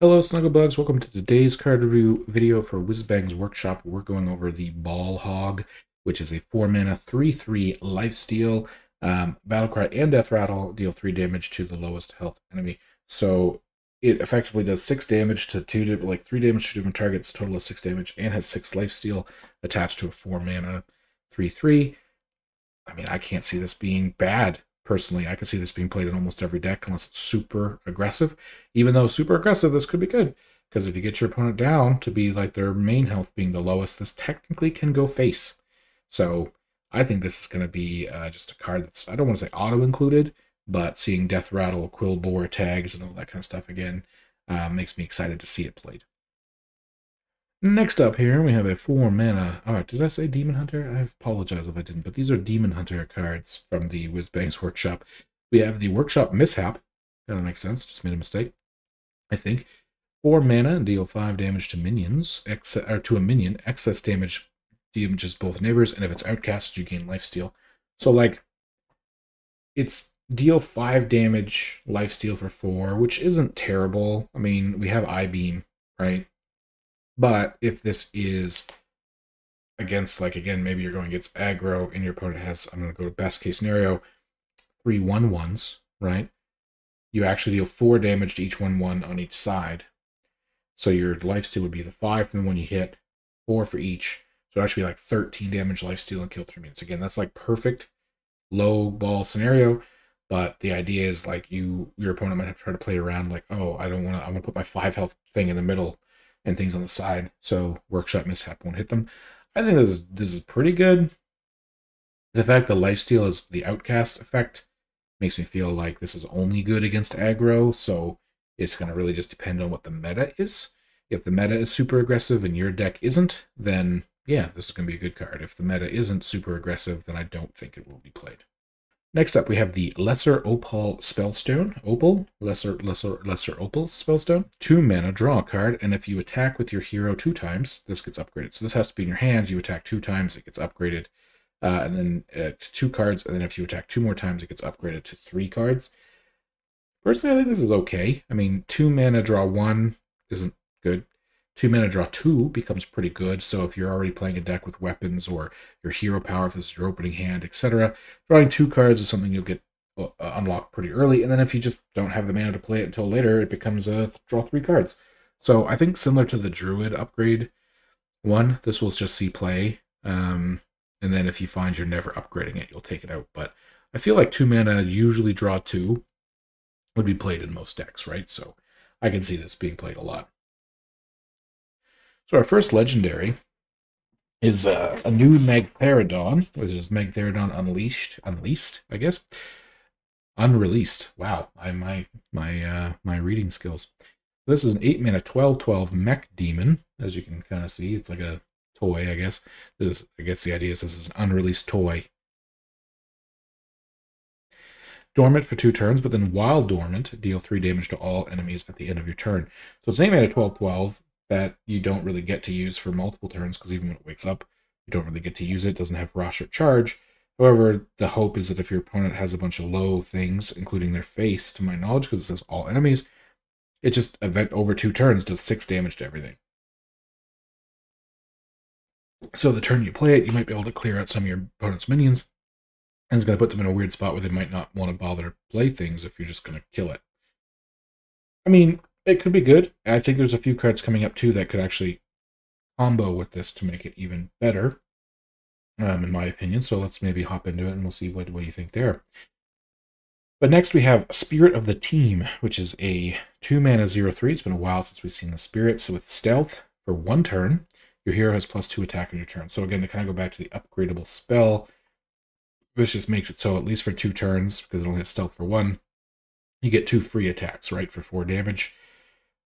Hello, Snugglebugs. Welcome to today's card review video for Whizbangs Workshop. We're going over the Ball Hog, which is a 4-mana 3/3 lifesteal. Battlecry and Death Rattle deal 3 damage to the lowest health enemy. So it effectively does 6 damage to 3 damage to different targets, total of 6 damage, and has 6 lifesteal attached to a 4-mana 3/3. I mean, I can't see this being bad. Personally, I could see this being played in almost every deck unless it's super aggressive. Even though super aggressive, this could be good. Because if you get your opponent down to be like their main health being the lowest, this technically can go face. So I think this is going to be just a card that's, I don't want to say auto-included, but seeing Death Rattle, Quillbore tags, and all that kind of stuff again makes me excited to see it played. Next up here, we have a 4-mana... Oh, did I say Demon Hunter? I apologize if I didn't, but these are Demon Hunter cards from the Whizbangs Workshop. We have the Workshop Mishap. That makes sense. Just made a mistake, I think. 4 mana and deal 5 damage to minions, or to a minion. Excess damage damages both neighbors, and if it's outcast, you gain lifesteal. So, like, it's deal 5 damage, lifesteal for 4, which isn't terrible. I mean, we have I-Beam, right? But if this is against, like, again, maybe you're going against aggro and your opponent has, I'm going to go to best case scenario, 3 1/1s, right? You actually deal 4 damage to each 1/1 on each side. So your lifesteal would be the 5 from the one you hit, 4 for each. So it actually be like 13 damage lifesteal and kill 3 minions. Again, that's like perfect low ball scenario. But the idea is like your opponent might have to try to play around like, oh, I want to put my 5 health thing in the middle and things on the side, so Workshop Mishap won't hit them. I think this is pretty good. The fact that lifesteal is the outcast effect makes me feel like this is only good against aggro, so it's going to really just depend on what the meta is. If the meta is super aggressive and your deck isn't, then yeah, this is going to be a good card. If the meta isn't super aggressive, then I don't think it will be played. Next up, we have the Lesser Opal Spellstone. Lesser Opal Spellstone. 2 mana, draw a card, and if you attack with your hero 2 times, this gets upgraded. So this has to be in your hand. You attack 2 times, it gets upgraded. And then to 2 cards, and then if you attack 2 more times, it gets upgraded to 3 cards. Personally, I think this is okay. I mean, 2 mana, draw 1 isn't good. 2 mana, draw 2 becomes pretty good. So if you're already playing a deck with weapons or your hero power, if this is your opening hand, etc., drawing 2 cards is something you'll get unlocked pretty early. And then if you just don't have the mana to play it until later, it becomes a draw 3 cards. So I think similar to the Druid upgrade one, this will just see play. And then if you find you're never upgrading it, you'll take it out. But I feel like 2 mana, usually draw 2, would be played in most decks, right? So I can see this being played a lot. So our first legendary is a new Magtheridon, which is Magtheridon Unleashed, I guess. Unreleased. Wow, my reading skills. This is an 8 mana 12/12 mech demon, as you can kind of see. It's like a toy, I guess. I guess the idea is this is an unreleased toy. Dormant for 2 turns, but then while dormant, deal 3 damage to all enemies at the end of your turn. So it's an 8 mana 12/12 that you don't really get to use for multiple turns, because even when it wakes up, you don't really get to use it. It doesn't have rush or charge. However, the hope is that if your opponent has a bunch of low things, including their face, to my knowledge, because it says all enemies, it just event over 2 turns does 6 damage to everything. So the turn you play it, you might be able to clear out some of your opponent's minions, and it's going to put them in a weird spot where they might not want to bother to play things if you're just going to kill it. I mean, it could be good. I think there's a few cards coming up too that could actually combo with this to make it even better, in my opinion. So let's maybe hop into it and we'll see what you think there. But next we have Spirit of the Team, which is a 2 mana 0/3. It's been a while since we've seen the Spirit. So with Stealth for 1 turn, your hero has +2 attack on your turn. So again, to kind of go back to the upgradable spell, this just makes it so at least for 2 turns, because it only has Stealth for 1, you get 2 free attacks, right, for 4 damage.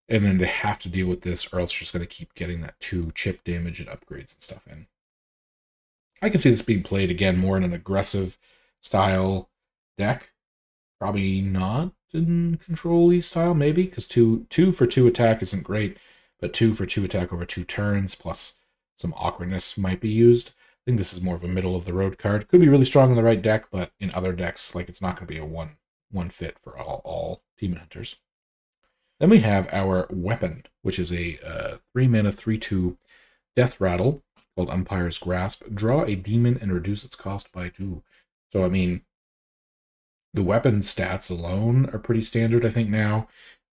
And then they have to deal with this, or else you're just going to keep getting that 2 chip damage and upgrades and stuff in. I can see this being played, again, more in an aggressive style deck. Probably not in control-y style, maybe, because 2 for 2 attack isn't great, but 2 for 2 attack over 2 turns, plus some awkwardness might be used. I think this is more of a middle-of-the-road card. Could be really strong in the right deck, but in other decks, like, it's not going to be a one fit for all Demon Hunters. Then we have our weapon, which is a 3-mana 3/2 death rattle called Umpire's Grasp. Draw a demon and reduce its cost by 2. So, I mean, the weapon stats alone are pretty standard, I think, now,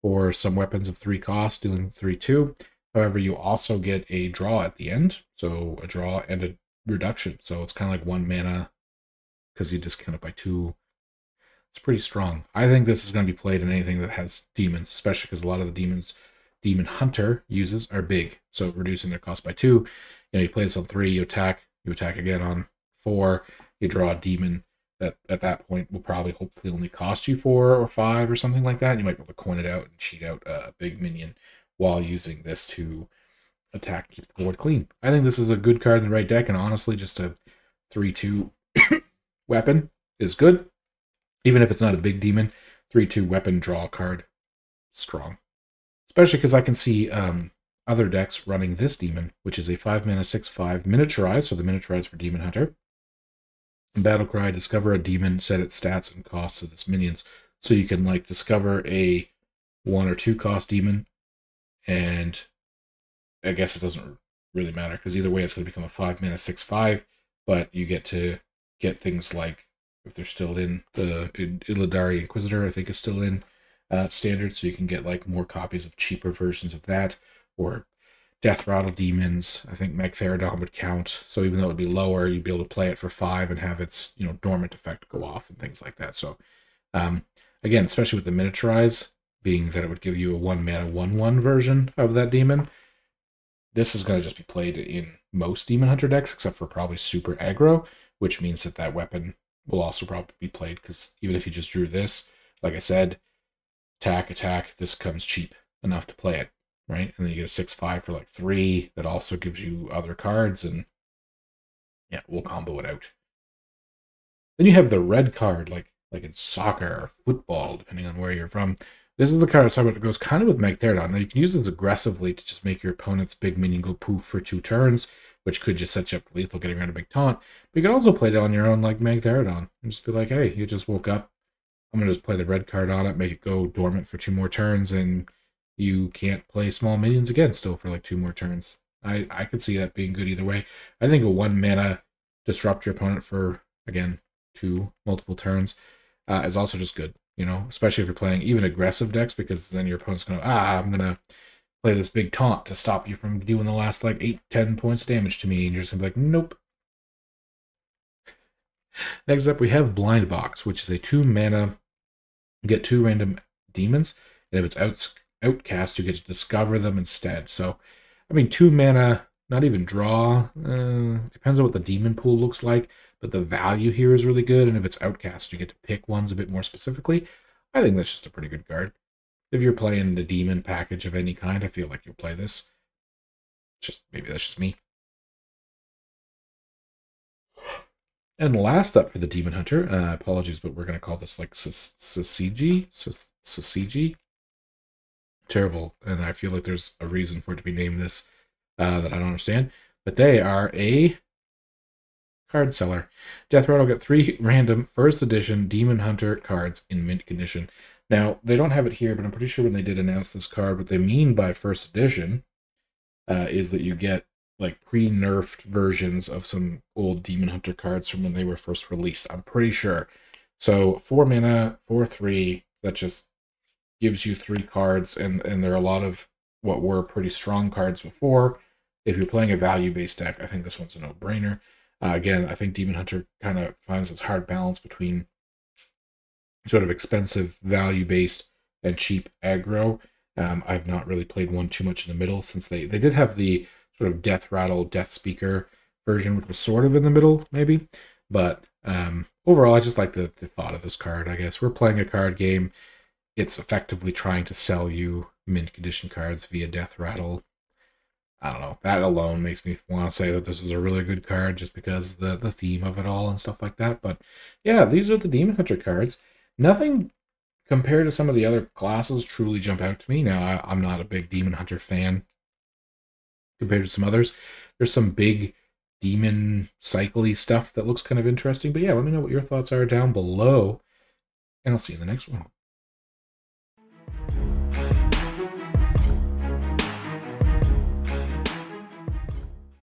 for some weapons of 3 cost, dealing 3/2. However, you also get a draw at the end, so a draw and a reduction. So it's kind of like 1 mana, because you discount it by 2. It's pretty strong. I think this is going to be played in anything that has demons, especially because a lot of the demons Demon Hunter uses are big. So reducing their cost by 2. You know, you play this on 3, you attack again on 4, you draw a demon that at that point will probably hopefully only cost you 4 or 5 or something like that. You might be able to coin it out and cheat out a big minion while using this to attack and keep the board clean. I think this is a good card in the right deck, and honestly, just a 3/2 weapon is good. Even if it's not a big demon, 3/2 weapon draw card, strong. Especially because I can see other decks running this demon, which is a 5-mana 6/5 miniaturized, so the miniaturized for Demon Hunter. Battlecry, discover a demon, set its stats and costs of its minions. So you can like discover a 1 or 2 cost demon, and I guess it doesn't really matter because either way it's going to become a 5-mana 6/5, but you get to get things like, if they're still in, the Illidari Inquisitor I think is still in standard, so you can get like more copies of cheaper versions of that, or Death Rattle demons. I think Magtheridon would count, so even though it would be lower, you'd be able to play it for 5 and have its, you know, dormant effect go off and things like that. So again, especially with the miniaturize, being that it would give you a 1-mana 1/1 version of that demon, this is going to just be played in most Demon Hunter decks, except for probably super aggro, which means that that weapon will also probably be played, because even if you just drew this, like I said, attack, this comes cheap enough to play it, right? And then you get a 6/5 for like 3 that also gives you other cards, and yeah, we'll combo it out. Then you have the red card, like in soccer or football, depending on where you're from. This is the card I was talking about that goes kind of with Magtheridon. Now you can use this aggressively to just make your opponent's big minion go poof for 2 turns, which could just set you up for lethal, getting around a big taunt. But you can also play it on your own like Magtheridon and just be like, hey, you just woke up, I'm going to just play the red card on it, make it go dormant for 2 more turns, and you can't play small minions again still for like 2 more turns. I could see that being good either way. I think a 1-mana disrupt your opponent for, again, 2 multiple turns is also just good, you know, especially if you're playing even aggressive decks, because then your opponent's going to, I'm going to play this big taunt to stop you from doing the last like 8-10 points of damage to me, and you're just going to be like, nope. Next up, we have Blind Box, which is a 2-mana, get 2 random demons, and if it's outcast, you get to discover them instead. So, I mean, 2 mana, not even draw, depends on what the demon pool looks like, but the value here is really good, and if it's outcast, you get to pick ones a bit more specifically. I think that's just a pretty good card. If you're playing the demon package of any kind, I feel like you'll play this. Maybe that's just me. And last up for the Demon Hunter, apologies, but we're going to call this like Sasiji? Terrible, and I feel like there's a reason for it to be named this that I don't understand. But they are a card seller. Death Rattle will get 3 random first edition Demon Hunter cards in mint condition. Now, they don't have it here, but I'm pretty sure when they did announce this card, what they mean by first edition is that you get like pre-nerfed versions of some old Demon Hunter cards from when they were first released. I'm pretty sure. So 4 mana, 4/3, that just gives you 3 cards, and there are a lot of what were pretty strong cards before. If you're playing a value-based deck, I think this one's a no-brainer. Again, I think Demon Hunter kind of finds its hard balance between sort of expensive value-based and cheap aggro. I've not really played one too much in the middle, since they did have the sort of Death Rattle, Death Speaker version, which was sort of in the middle, maybe. But overall, I just like the thought of this card, I guess. We're playing a card game. It's effectively trying to sell you mint condition cards via Death Rattle. I don't know. That alone makes me want to say that this is a really good card, just because the theme of it all and stuff like that. But yeah, these are the Demon Hunter cards. Nothing compared to some of the other classes truly jump out to me. Now, I'm not a big Demon Hunter fan compared to some others. There's some big demon cycle-y stuff that looks kind of interesting. But yeah, let me know what your thoughts are down below, and I'll see you in the next one.